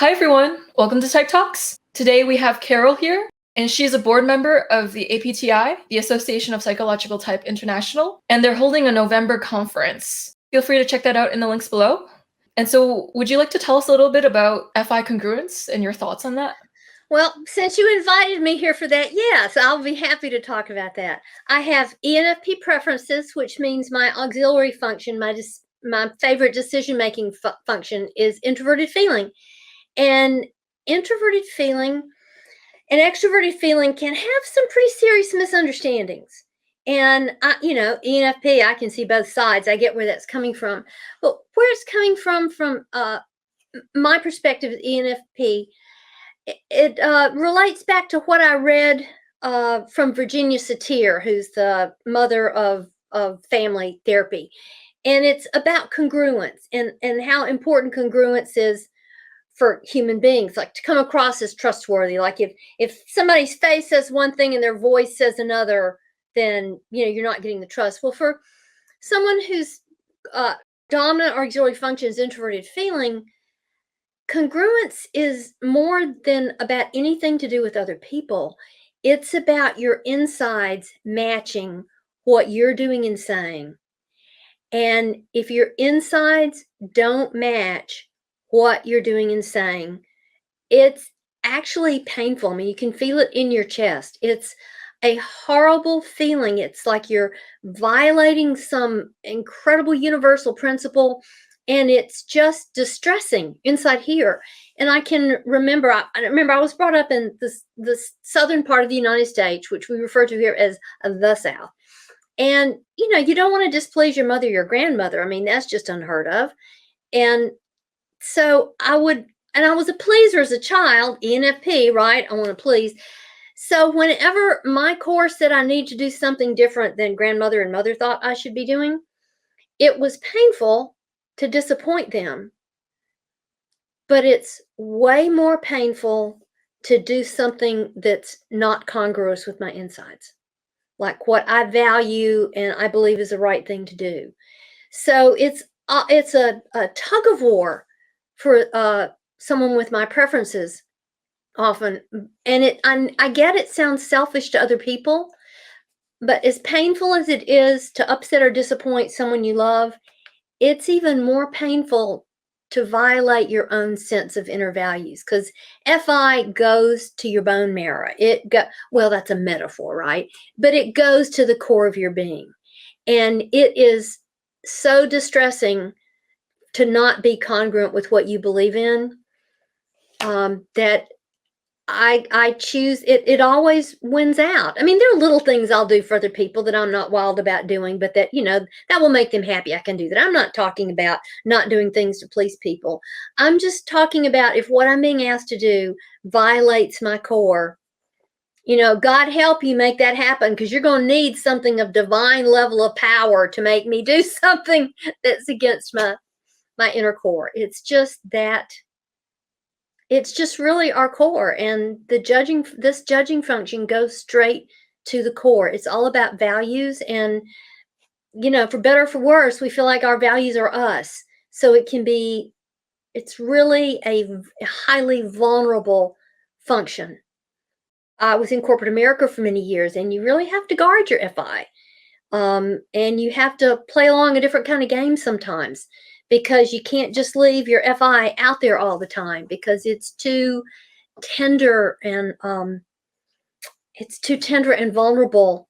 Hi everyone, welcome to Type Talks. Today we have Carol here, and she's a board member of the APTI, the Association of Psychological Type International, and they're holding a November conference. Feel free to check that out in the links below. And so would you like to tell us a little bit about FI congruence and your thoughts on that? Well, since you invited me here for that, yes, I'll be happy to talk about that. I have ENFP preferences, which means my auxiliary function, my favorite decision-making function is introverted feeling. And introverted feeling and extroverted feeling can have some pretty serious misunderstandings. And ENFP, I can see both sides. I get where that's coming from. But where it's coming from my perspective as ENFP, it relates back to what I read from Virginia Satir, who's the mother of family therapy. And it's about congruence and how important congruence is for human beings, like to come across as trustworthy. Like if somebody's face says one thing and their voice says another, then you're not getting the trust. Well, for someone whose dominant auxiliary function is introverted feeling, congruence is more than about anything to do with other people. It's about your insides matching what you're doing and saying. And if your insides don't match what you're doing and saying, it's actually painful. I mean, you can feel it in your chest. It's a horrible feeling. It's like you're violating some incredible universal principle, and it's just distressing inside here. And I can remember, I was brought up in the southern part of the United States, which we refer to here as the South. And, you don't want to displease your mother or your grandmother. I mean, that's just unheard of. And so I was a pleaser as a child, ENFP, right? I want to please. So whenever my core said I need to do something different than grandmother and mother thought I should be doing, it was painful to disappoint them. But it's way more painful to do something that's not congruous with my insides, like what I value and I believe is the right thing to do. So it's a tug of war for someone with my preferences often. And I get it sounds selfish to other people, but as painful as it is to upset or disappoint someone you love, it's even more painful to violate your own sense of inner values, because FI goes to your bone marrow. Well, that's a metaphor, right? But it goes to the core of your being. And it is so distressing to not be congruent with what you believe in, that I choose it. It always wins out. I mean, there are little things I'll do for other people that I'm not wild about doing, but that will make them happy. I can do that. I'm not talking about not doing things to please people. I'm just talking about if what I'm being asked to do violates my core. God help you make that happen, because you're going to need something of divine level of power to make me do something that's against my inner core. It's just that. It's just really our core, and this judging function goes straight to the core. It's all about values, and for better or for worse, we feel like our values are us. So it's really a highly vulnerable function. I was in corporate America for many years, and you really have to guard your FI. And you have to play along a different kind of game sometimes, because you can't just leave your FI out there all the time, because it's too tender and vulnerable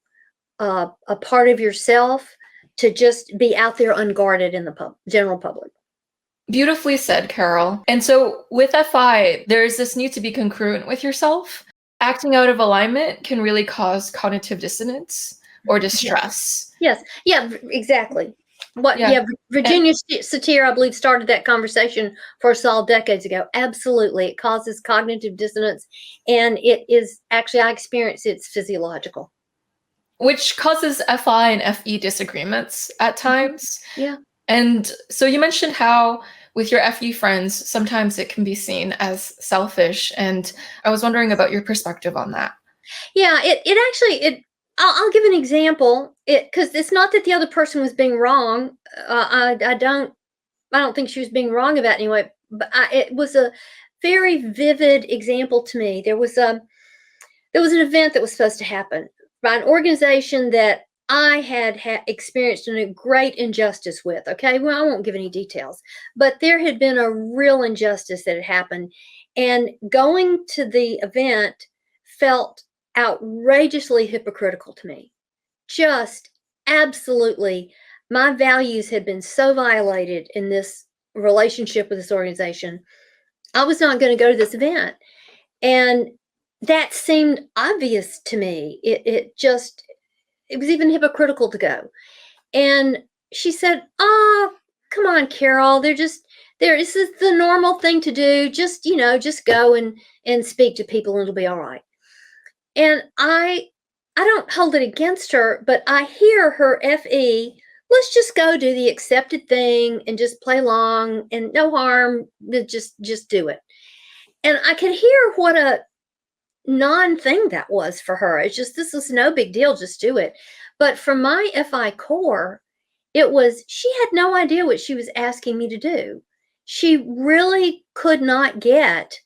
a part of yourself to just be out there unguarded in the general public. Beautifully said, Carol. And so with FI, there's this need to be congruent with yourself. Acting out of alignment can really cause cognitive dissonance or distress. Yes. Yeah, exactly. Virginia Satir, I believe, started that conversation for us all decades ago. Absolutely. It causes cognitive dissonance, and it is actually, I experience it's physiological. Which causes FI and FE disagreements at times. Yeah. And so you mentioned how with your FE friends, sometimes it can be seen as selfish. And I was wondering about your perspective on that. Yeah, I'll give an example. Because it's not that the other person was being wrong. I don't think she was being wrong about it anyway. But it was a very vivid example to me. There was an event that was supposed to happen by an organization that I had experienced a great injustice with. Okay, well, I won't give any details, but there had been a real injustice that had happened, and going to the event felt outrageously hypocritical to me. Just absolutely, my values had been so violated in this relationship with this organization. I was not going to go to this event. And that seemed obvious to me. It was even hypocritical to go. And she said, "Oh, come on, Carol. This is the normal thing to do. Just go and speak to people and it'll be all right." And I don't hold it against her, but I hear her FE, let's just go do the accepted thing and just play along and no harm, just do it. And I could hear what a non-thing that was for her. It's just, this is no big deal, just do it. But from my FI core, it was, she had no idea what she was asking me to do. She really could not get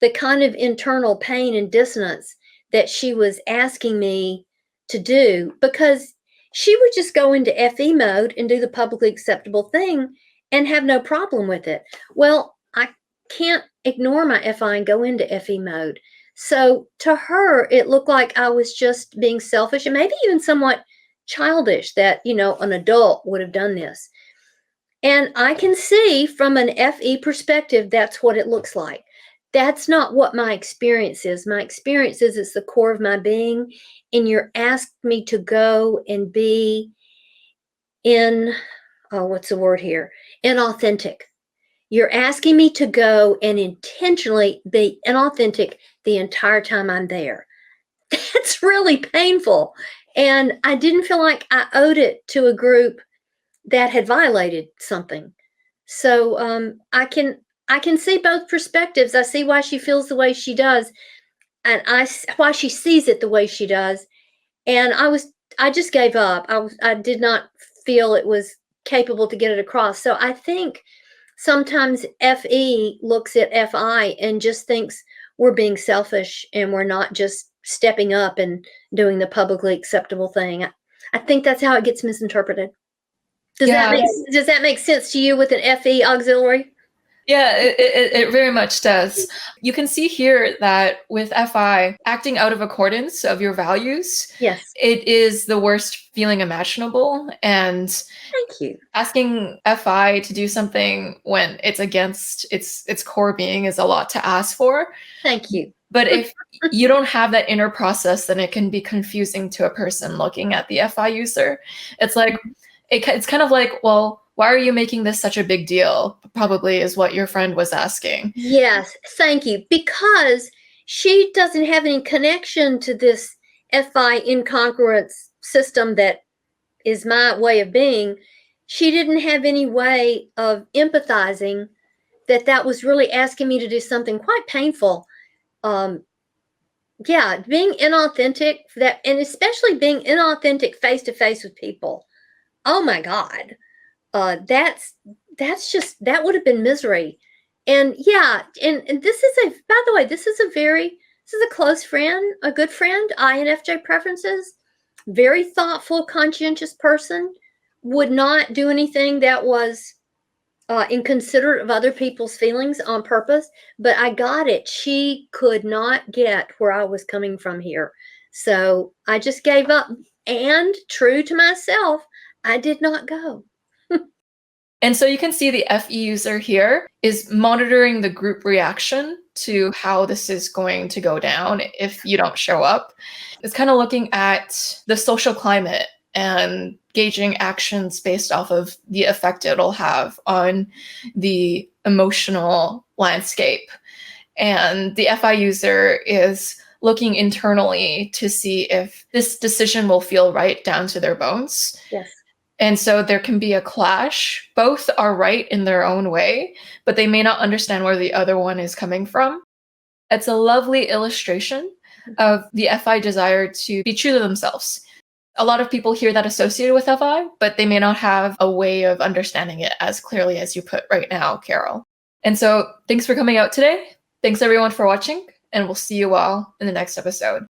the kind of internal pain and dissonance that she was asking me to do, because she would just go into FE mode and do the publicly acceptable thing and have no problem with it. Well, I can't ignore my FI and go into FE mode. So to her, it looked like I was just being selfish and maybe even somewhat childish, that, an adult would have done this. And I can see from an FE perspective, that's what it looks like. That's not what my experience is. My experience is it's the core of my being. And you're asking me to go and be what's the word here? Inauthentic. You're asking me to go and intentionally be inauthentic the entire time I'm there. That's really painful. And I didn't feel like I owed it to a group that had violated something. So I can see both perspectives. I see why she feels the way she does, and why she sees it the way she does. And I just gave up. I did not feel it was capable to get it across. So I think sometimes FE looks at FI and just thinks we're being selfish and we're not just stepping up and doing the publicly acceptable thing. I think that's how it gets misinterpreted. Does that make sense to you with an FE auxiliary? Yeah, it very much does. You can see here that with FI, acting out of accordance of your values, yes, it is the worst feeling imaginable. And thank you. Asking FI to do something when it's against its core being is a lot to ask for. Thank you. But if you don't have that inner process, then it can be confusing to a person looking at the FI user. It's like, it's kind of like, well, why are you making this such a big deal? Probably is what your friend was asking. Yes, thank you. Because she doesn't have any connection to this FI incongruence system that is my way of being. She didn't have any way of empathizing that was really asking me to do something quite painful. Being inauthentic, and especially being inauthentic face to face with people. Oh my God. That would have been misery. And this is by the way, this is a close friend, a good friend, INFJ preferences, very thoughtful, conscientious person, would not do anything that was inconsiderate of other people's feelings on purpose. But I got it. She could not get where I was coming from here. So I just gave up, and true to myself, I did not go. And so you can see the FE user here is monitoring the group reaction to how this is going to go down if you don't show up. It's kind of looking at the social climate and gauging actions based off of the effect it'll have on the emotional landscape. And the FI user is looking internally to see if this decision will feel right down to their bones. Yes. And so there can be a clash. Both are right in their own way, but they may not understand where the other one is coming from. It's a lovely illustration of the FI desire to be true to themselves. A lot of people hear that associated with FI, but they may not have a way of understanding it as clearly as you put right now, Carol. And so thanks for coming out today. Thanks everyone for watching, and we'll see you all in the next episode.